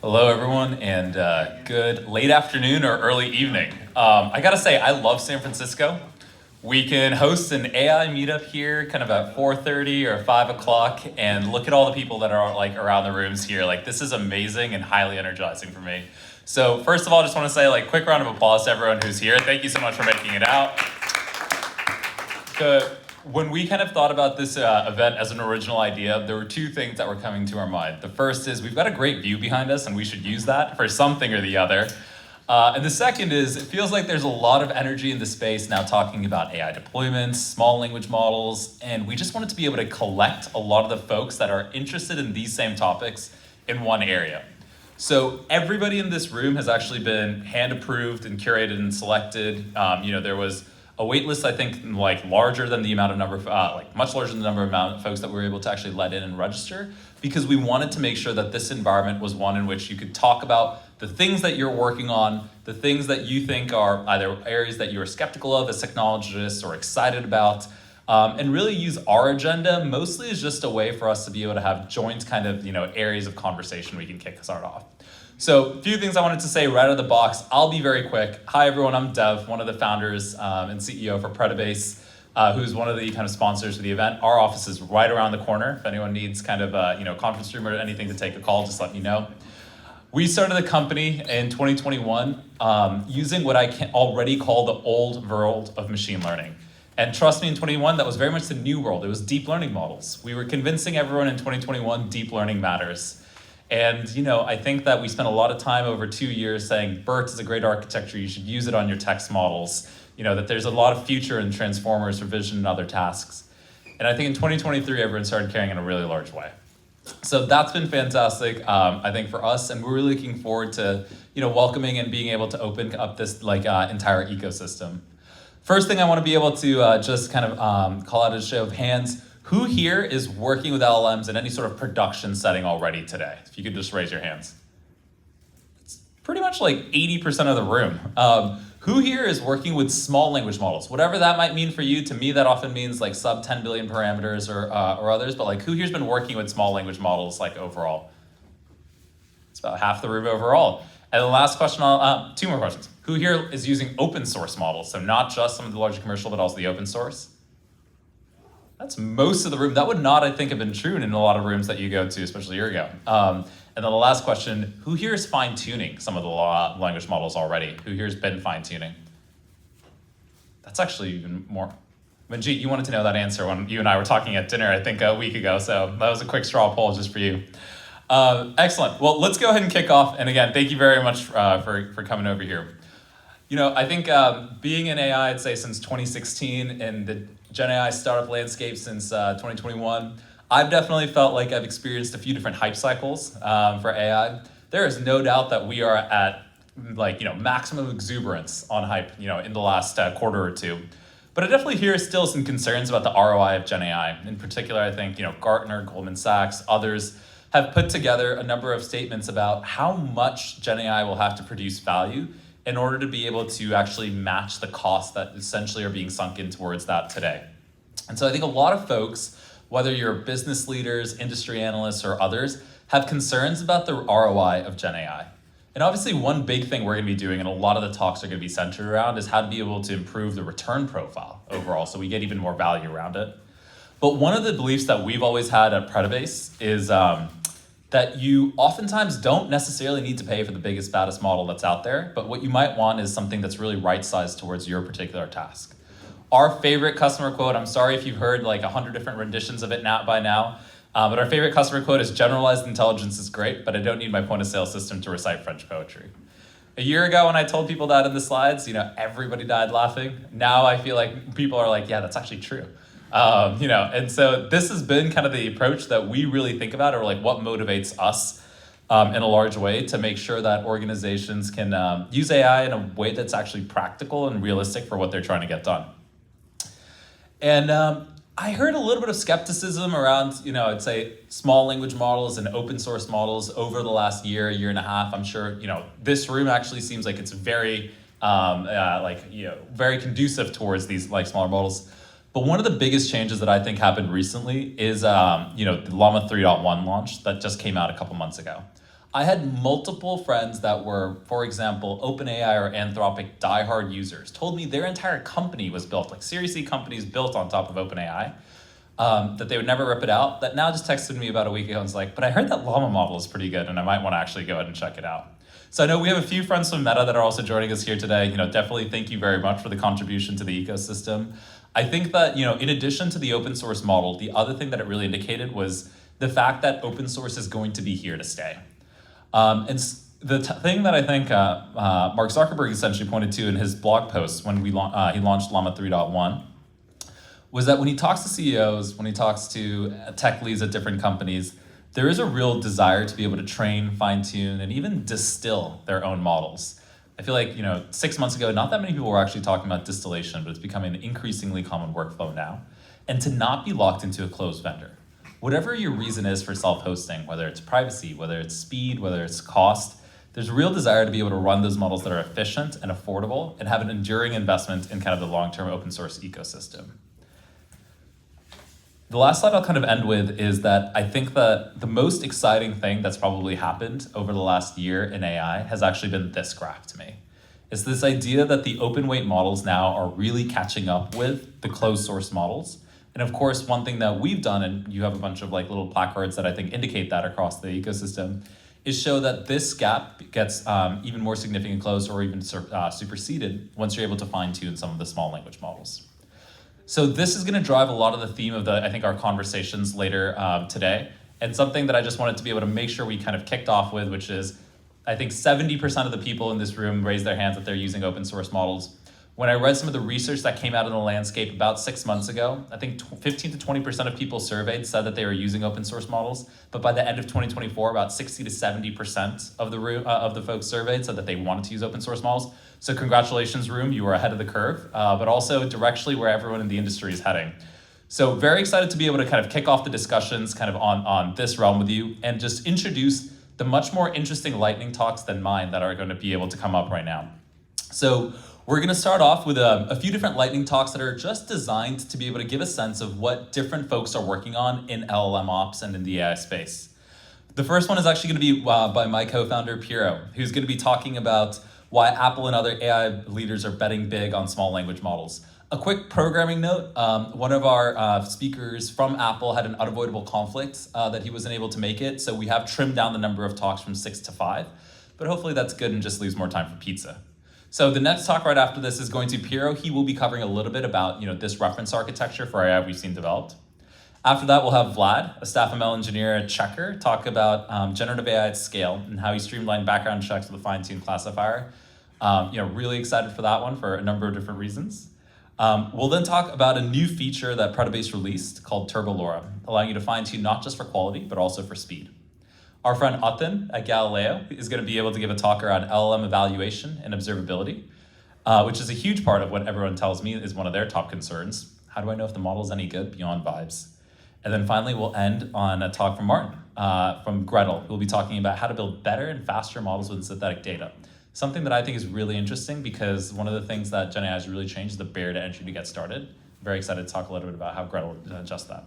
Hello, everyone, and good late afternoon or early evening. I gotta say, I love San Francisco. We can host an AI meetup here kind of at 4:30 or 5 o'clock, and look at all the people that are like around the rooms here. Like, this is amazing and highly energizing for me. So first of all, I just want to say, like, quick round of applause to everyone who's here. Thank you so much for making it out. When we kind of thought about this event as an original idea, there were two things that were coming to our mind. The first is we've got a great view behind us and we should use that for something or the other. And the second is it feels like there's a lot of energy in the space now talking about AI deployments, small language models, and we just wanted to be able to collect a lot of the folks that are interested in these same topics in one area. So everybody in this room has actually been hand approved and curated and selected. There was a wait list, I think, like larger than the amount of number, much larger than the number of folks that we were able to actually let in and register, because we wanted to make sure that this environment was one in which you could talk about the things that you're working on, the things that you think are either areas that you're skeptical of as technologists or excited about, and really use our agenda mostly as just a way for us to be able to have joint kind of, areas of conversation we can kick us off. So a few things I wanted to say right out of the box. I'll be very quick. Hi, everyone. I'm Dev, one of the founders and CEO for Predibase, who's one of the kind of sponsors of the event. Our office is right around the corner. If anyone needs kind of a conference room or anything to take a call, just let me know. We started the company in 2021 using what I can already call the old world of machine learning. And trust me, in 2021, that was very much the new world. It was deep learning models. We were convincing everyone in 2021 deep learning matters. And I think that we spent a lot of time over 2 years saying BERT is a great architecture, you should use it on your text models, that there's a lot of future in transformers for vision and other tasks. And I think in 2023, everyone started caring in a really large way. So that's been fantastic, I think, for us, and we're really looking forward to welcoming and being able to open up this entire ecosystem. First thing I want to be able to just kind of call out a show of hands. Who here is working with LLMs in any sort of production setting already today? If you could just raise your hands. It's pretty much like 80% of the room. Who here is working with small language models? Whatever that might mean for you, to me that often means like sub 10 billion parameters or others, but like who here's been working with small language models like overall? It's about half the room overall. And the last question, two more questions. Who here is using open source models? So not just some of the larger commercial, but also the open source? That's most of the room. That would not, I think, have been true in a lot of rooms that you go to, especially a year ago. And then the last question, who here is fine-tuning some of the language models already? Who here has been fine-tuning? That's actually even more. Manjeet, you wanted to know that answer when you and I were talking at dinner, I think, a week ago. So that was a quick straw poll just for you. Excellent. Well, let's go ahead and kick off. And again, thank you very much for coming over here. I think being in AI, I'd say since 2016, and the GenAI startup landscape since 2021, I've definitely felt like I've experienced a few different hype cycles for AI. There is no doubt that we are at maximum exuberance on hype, in the last quarter or two. But I definitely hear still some concerns about the ROI of GenAI. In particular, I think Gartner, Goldman Sachs, others have put together a number of statements about how much GenAI will have to produce value in order to be able to actually match the costs that essentially are being sunk in towards that today. And so I think a lot of folks, whether you're business leaders, industry analysts, or others, have concerns about the ROI of GenAI. And obviously one big thing we're gonna be doing, and a lot of the talks are gonna be centered around, is how to be able to improve the return profile overall so we get even more value around it. But one of the beliefs that we've always had at Predibase is that you oftentimes don't necessarily need to pay for the biggest, baddest model that's out there, but what you might want is something that's really right-sized towards your particular task. Our favorite customer quote, I'm sorry if you've heard like 100 different renditions of it by now, but our favorite customer quote is, generalized intelligence is great, but I don't need my point of sale system to recite French poetry. A year ago when I told people that in the slides, everybody died laughing. Now I feel like people are like, yeah, that's actually true. And so this has been kind of the approach that we really think about, or like what motivates us in a large way to make sure that organizations can use AI in a way that's actually practical and realistic for what they're trying to get done. And I heard a little bit of skepticism around, I'd say small language models and open source models over the last year and a half. I'm sure, this room actually seems like it's very, very conducive towards these smaller models. But one of the biggest changes that I think happened recently is, the Llama 3.1 launch that just came out a couple months ago. I had multiple friends that were, for example, OpenAI or Anthropic diehard users, told me their entire company was built, like Series C companies built on top of OpenAI, that they would never rip it out, that now just texted me about a week ago and was like, but I heard that Llama model is pretty good and I might want to actually go ahead and check it out. So I know we have a few friends from Meta that are also joining us here today. Definitely thank you very much for the contribution to the ecosystem. I think that, in addition to the open source model, the other thing that it really indicated was the fact that open source is going to be here to stay. The thing that I think Mark Zuckerberg essentially pointed to in his blog post when he launched Llama 3.1 was that when he talks to CEOs, when he talks to tech leads at different companies, there is a real desire to be able to train, fine-tune, and even distill their own models. I feel like, 6 months ago, not that many people were actually talking about distillation, but it's becoming an increasingly common workflow now. And to not be locked into a closed vendor. Whatever your reason is for self-hosting, whether it's privacy, whether it's speed, whether it's cost, there's a real desire to be able to run those models that are efficient and affordable and have an enduring investment in kind of the long-term open source ecosystem. The last slide I'll kind of end with is that I think that the most exciting thing that's probably happened over the last year in AI has actually been this graph to me. It's this idea that the open weight models now are really catching up with the closed source models. And of course, one thing that we've done, and you have a bunch of little placards that I think indicate that across the ecosystem, is show that this gap gets even more significant closed or even superseded once you're able to fine tune some of the small language models. So this is going to drive a lot of the theme of our conversations later today, and something that I just wanted to be able to make sure we kind of kicked off with, which is, I think 70% of the people in this room raised their hands that they're using open source models. When I read some of the research that came out in the landscape about 6 months ago, I think 15 to 20% of people surveyed said that they were using open source models, but by the end of 2024, about 60 to 70% of the folks surveyed said that they wanted to use open source models. So congratulations, room, you are ahead of the curve, but also directionally where everyone in the industry is heading. So very excited to be able to kind of kick off the discussions kind of on this realm with you and just introduce the much more interesting lightning talks than mine that are going to be able to come up right now. So we're going to start off with a few different lightning talks that are just designed to be able to give a sense of what different folks are working on in LLM ops and in the AI space. The first one is actually going to be by my co-founder, Piero, who's going to be talking about why Apple and other AI leaders are betting big on small language models. A quick programming note, one of our speakers from Apple had an unavoidable conflict that he wasn't able to make it, so we have trimmed down the number of talks from 6 to 5, but hopefully that's good and just leaves more time for pizza. So the next talk right after this is going to Piero. He will be covering a little bit about this reference architecture for AI we've seen developed. After that, we'll have Vlad, a staff ML engineer at Checkr, talk about generative AI at scale and how he streamlined background checks with a fine-tuned classifier. Really excited for that one for a number of different reasons. We'll then talk about a new feature that Predibase released called Turbo LoRa, allowing you to fine-tune not just for quality, but also for speed. Our friend Atin at Galileo is going to be able to give a talk around LLM evaluation and observability, which is a huge part of what everyone tells me is one of their top concerns. How do I know if the model is any good beyond vibes? And then finally, we'll end on a talk from Maarten from Gretel, who will be talking about how to build better and faster models with synthetic data. Something that I think is really interesting because one of the things that GenAI has really changed is the barrier to entry to get started. Very excited to talk a little bit about how Gretel adjusts that.